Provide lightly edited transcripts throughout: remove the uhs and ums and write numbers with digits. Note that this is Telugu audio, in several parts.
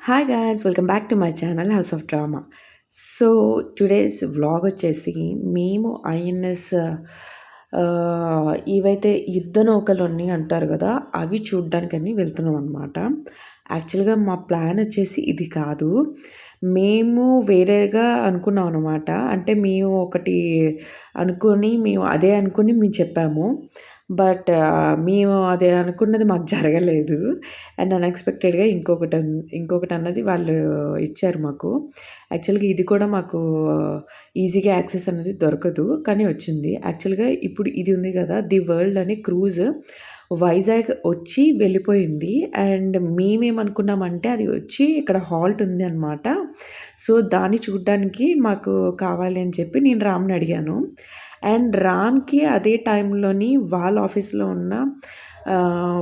Hi guys welcome back to my channel house of drama. So today's vlog వచ్చేసి మేము ఐఎన్ఎస్ ఇవైతే యుద్ధ నౌకలు అంటారు కదా, అవి చూడ్డానికని వెళ్తున్నాం అనమాట. యాక్చువల్గా మా ప్లాన్ వచ్చేసి ఇది కాదు. మేము వేరేగా అనుకున్నాం అనమాట. అంటే మేము ఒకటి మేము అదే అనుకుని మేము చెప్పాము. బట్ మేము అదే అనుకున్నది మాకు జరగలేదు. అండ్ అన్‌ఎక్స్‌పెక్టెడ్‌గా ఇంకొకటన్నది వాళ్ళు ఇచ్చారు మాకు. యాక్చువల్‌గా ఇది కూడా మాకు ఈజీగా యాక్సెస్ అనేది దొరకదు. కానీ వచ్చింది. యాక్చువల్‌గా ఇప్పుడు ఇది ఉంది కదా, 'ది వరల్డ్' అని క్రూజ్ వైజాగ్ వచ్చి వెళ్ళిపోయింది. అండ్ మేమేమనుకున్నామంటే అది వచ్చి ఇక్కడ హాల్ట్ ఉంది అనమాట. సో దాన్ని చూడ్డానికి మాకు కావాలి అని చెప్పి నేను రామ్‌ని అడిగాను. అండ్ రామ్‌కి అదే టైంలోని వాళ్ళ ఆఫీస్‌లో ఉన్న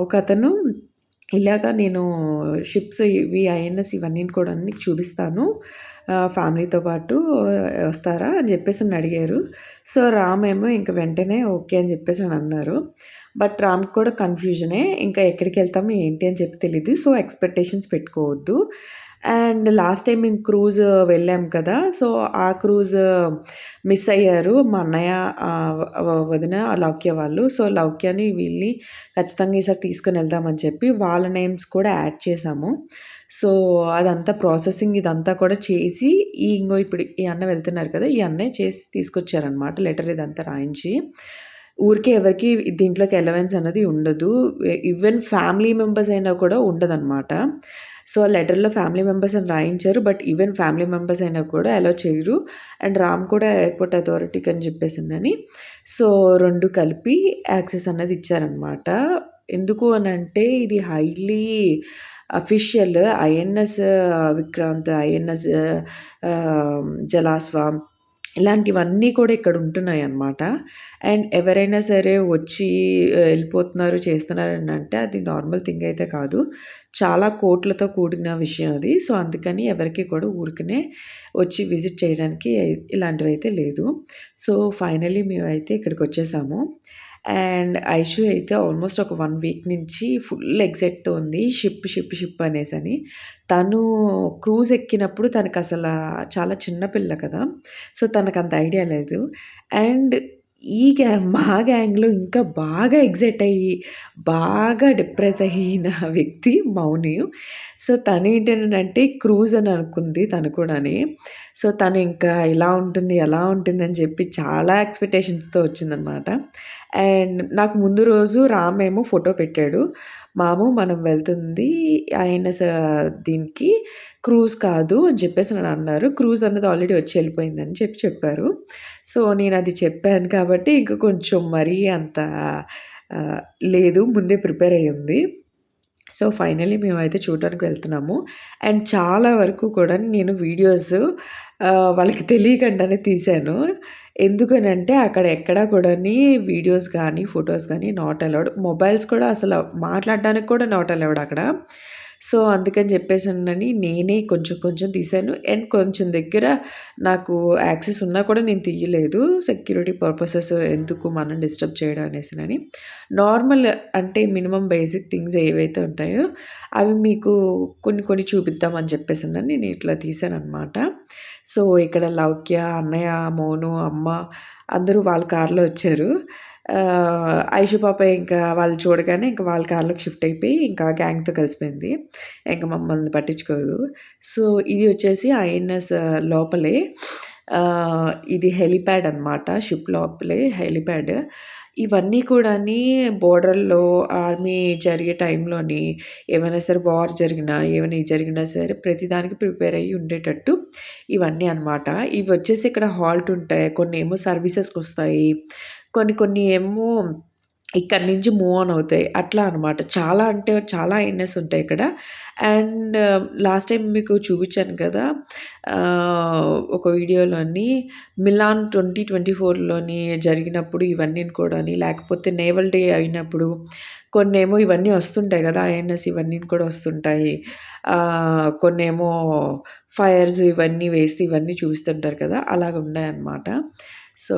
ఒకతను ఇలాగ నేను షిప్స్ ఇవి ఐఎన్ఎస్ ఇవన్నీ కూడా నీకు చూపిస్తాను. ఫ్యామిలీతో పాటు వస్తారా అని చెప్పేసని అడిగారు. సో రామ్ ఏమో ఇంక వెంటనే ఓకే అని చెప్పేసని అన్నారు. బట్ రామ్‌కి కూడా కన్‌ఫ్యూజనే. ఇంకా ఎక్కడికెళ్తాము ఏంటి అని చెప్పి తెలీదు. సో ఎక్స్‌పెక్టేషన్స్ పెట్టుకోవద్దు. అండ్ లాస్ట్ టైం మేము క్రూజ్ వెళ్ళాం కదా! సో ఆ క్రూజ్ మిస్ అయ్యారు. మా అన్నయ్య, వదిన, లౌక్య వాళ్ళు. సో లౌక్యని వీళ్ళని ఖచ్చితంగా ఈసారి తీసుకొని వెళ్దామని చెప్పి వాళ్ళ నేమ్స్ కూడా యాడ్ చేశాము. సో అదంతా ప్రాసెసింగ్ ఇదంతా కూడా చేసి ఇప్పుడు ఈ అన్న వెళ్తున్నారు కదా, ఈ అన్నయ్య చేసి తీసుకొచ్చారనమాట. లెటర్ ఇదంతా రాయించి. ఊరికే ఎవరికీ దీంట్లోకి అలవెన్స్ అనేది ఉండదు. ఈవెన్ ఫ్యామిలీ మెంబర్స్ అయినా కూడా ఉండదనమాట. సో ఆ లెటర్‌లో ఫ్యామిలీ మెంబర్స్ అని రాయించారు. బట్ ఈవెన్ ఫ్యామిలీ మెంబర్స్ అయినా కూడా అలో చేయరు. అండ్ రామ్ కూడా ఎయిర్‌పోర్ట్ అథారిటీకి అని చెప్పేసిందని సో 2 కలిపి యాక్సెస్ అన్నది ఇచ్చారనమాట. ఎందుకు అనంటే ఇది highly official INS Vikrant, INS Jalashwa ఇలాంటివన్నీ కూడా ఇక్కడ ఉంటున్నాయన్నమాట. అండ్ ఎవరైనా సరే వచ్చి వెళ్ళిపోతున్నారు, చేస్తున్నారని అంటే అది నార్మల్ థింగ్ అయితే కాదు. చాలా కోట్లతో కూడిన విషయం అది. సో అందుకని ఎవరికీ కూడా ఊరికనే వచ్చి విజిట్ చేయడానికి ఇలాంటివైతే లేదు. సో ఫైనల్లీ మేమైతే ఇక్కడికొచ్చేసాము. అండ్ ఐషు అయితే ఆల్మోస్ట్ ఒక 1 వీక్ నుంచి ఫుల్ ఎక్సైట్‌తో ఉంది. షిప్ అనేసని. తను క్రూజ్ ఎక్కినప్పుడు తనకసల చాలా చిన్న పిల్ల కదా! సో తనకంత ఐడియా లేదు. అండ్ మా గ్యాంగ్‌లో ఇంకా బాగా ఎక్సైట్ అయ్యి, బాగా డిప్రెస్ అయిన వ్యక్తి మౌని. సో తనేంటనంటే క్రూజ్ అని అనుకుంది తను కూడాని. సో తను ఇంకా ఇలా ఉంటుంది, అలా ఉంటుంది అని చెప్పి చాలా ఎక్స్‌పెక్టేషన్స్‌తో వచ్చిందనమాట. అండ్ నాకు ముందు రోజు రామ్ ఏమో ఫోటో పెట్టాడు. మనం వెళ్తుంది ఐఎన్ఎస్ దీనికి క్రూజ్ కాదు అని చెప్పేసి అన్నారు. క్రూజ్ అన్నది ఆల్రెడీ వచ్చి వెళ్ళిపోయిందని చెప్పారు. సో నేనది చెప్పాను కాబట్టి ఇంక కొంచెం మరీ అంత ఆహ్, లేదు, ముందే ప్రిపేర్ అయ్యుంది. సో ఫైనల్లీ మేమైతే చూడడానికి వెళ్తున్నాము. అండ్ చాలా వరకు కూడా నేను వీడియోస్ వాళ్ళకి తెలియకుండానే తీశాను. ఎందుకనంటే అక్కడ ఎక్కడా కూడాని వీడియోస్ గానీ, ఫోటోస్ గానీ నాట్ అలౌడ్. మొబైల్స్ కూడా అసలు మాట్లాడడానికి కూడా నాట్ అలౌడ్ అక్కడ. సో అందుకని చెప్పేసనని నేనే కొంచెం కొంచెం తీశాను. అండ్ కొంచెం దగ్గర నాకు యాక్సెస్ ఉన్నా కూడా నేను తీయలేదు. సెక్యూరిటీ పర్పసెస్ ఎందుకు మనం డిస్టర్బ్ చేయడం అనేసినని. నార్మల్ అంటే మినిమమ్ బేసిక్ థింగ్స్ ఏవైతే ఉంటాయో అవి మీకు కొన్ని కొన్ని చూపిద్దామని చెప్పేసనని నేను ఇట్లా తీశాననమాట. సో ఇక్కడ లౌక్య, అన్నయ్య, మోను, అమ్మ అందరూ వాళ్ళ కార్‌లో వచ్చారు. ఐషు పాప ఇంకా వాళ్ళు చూడగానే ఇంక వాళ్ళ కార్‌లోకి షిఫ్ట్ అయిపోయి ఇంకా గ్యాంగ్‌తో కలిసిపోయింది. ఇంక మమ్మల్ని పట్టించుకోదు. సో ఇది వచ్చేసి ఐఎన్ఎస్ లోపలే. ఇది హెలీప్యాడ్ అనమాట. షిప్ లోపలే హెలీప్యాడ్. ఇవన్నీ కూడాని బోర్డర్‌లో ఆర్మీ జరిగే టైంలోని ఏమైనా సరే వార్ జరిగినా, ఏమైనా జరిగినా సరే ప్రతిదానికి ప్రిపేర్ అయ్యి ఉండేటట్టు ఇవన్నీ అనమాట. ఇవొచ్చేసి ఇక్కడ హాల్ట్ ఉంటాయి. కొన్నేమో సర్వీసెస్‌కొస్తాయి. కొన్ని కొన్ని ఏమో ఇక్కడి నుంచి మూవ్ ఆన్ అవుతాయి. అట్లా అనమాట. చాలా అంటే చాలా ఐఎన్ఎస్ ఉంటాయి ఇక్కడ. అండ్ లాస్ట్ టైమ్ మీకు చూపించాను కదా! ఒక వీడియోలోని మిలాన్ 2024లోని జరిగినప్పుడు ఇవన్నీ కూడాని, లేకపోతే నేవల్ డే అయినప్పుడు కొన్నేమో ఇవన్నీ వస్తుంటాయి కదా! ఐఎన్ఎస్ ఇవన్నీ కూడా వస్తుంటాయి. కొన్నేమో ఫైర్స్ ఇవన్నీ వేసి ఇవన్నీ చూపిస్తుంటారు కదా! అలాగ ఉన్నాయన్నమాట. సో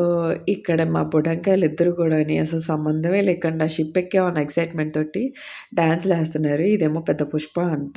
ఇక్కడ మా బుడంకాయలిద్దరూ కూడాని అసలు సంబంధమే లేకుండా షిప్ ఎక్కామన్న ఎక్సైట్‌మెంట్ తోటి డాన్స్‌లేస్తున్నారు. ఇదేమో పెద్ద పుష్ప అంట.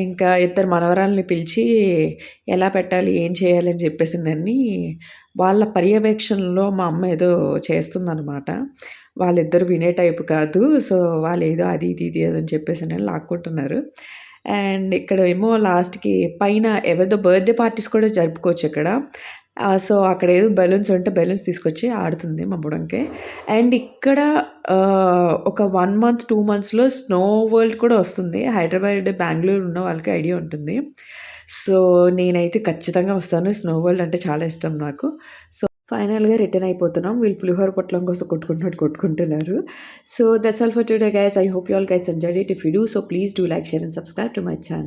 ఇంకా ఇద్దరు మనవరాల్ని పిలిచి ఎలా పెట్టాలి, ఏం చేయాలి అని చెప్పేసినన్ని వాళ్ళ పర్యవేక్షణలో మా అమ్మ ఏదో చేస్తుందనమాట. వాళ్ళిద్దరూ వినే టైప్ కాదు. సో, వాళ్ళేదో అది ఇది ఇది అని చెప్పేసని లాక్కుంటున్నారు. అండ్ ఇక్కడేమో లాస్ట్‌కి పైన ఎవరిదో బర్త్‌డే పార్టీస్ కూడా జరుపుకోవచ్చిక్కడ. సో, అక్కడేదో బెలూన్స్ ఉంటే బెలూన్స్ తీసుకొచ్చి ఆడుతుంది మా బుడంకాయ్. అండ్ ఇక్కడ ఒక 1 మంత్, 2 మంత్స్‌లో స్నో వరల్డ్ కూడా వస్తుంది. హైదరాబాద్, బెంగుళూరు ఉన్న వాళ్ళకి ఐడియా ఉంటుంది. సో, నేనైతే ఖచ్చితంగా వస్తాను. స్నో వరల్డ్ అంటే చాలా ఇష్టం నాకు. సో, ఫైనల్‌గా రిటర్న్ అయిపోతున్నాం. వీళ్ళు పులిహోర పొట్లం కోసం కొట్టుకుంటున్నట్టు కొట్టుకుంటున్నారు. So, that's all for today guys. I hope you all guys enjoyed it. If you do so please do like, share and subscribe to my channel.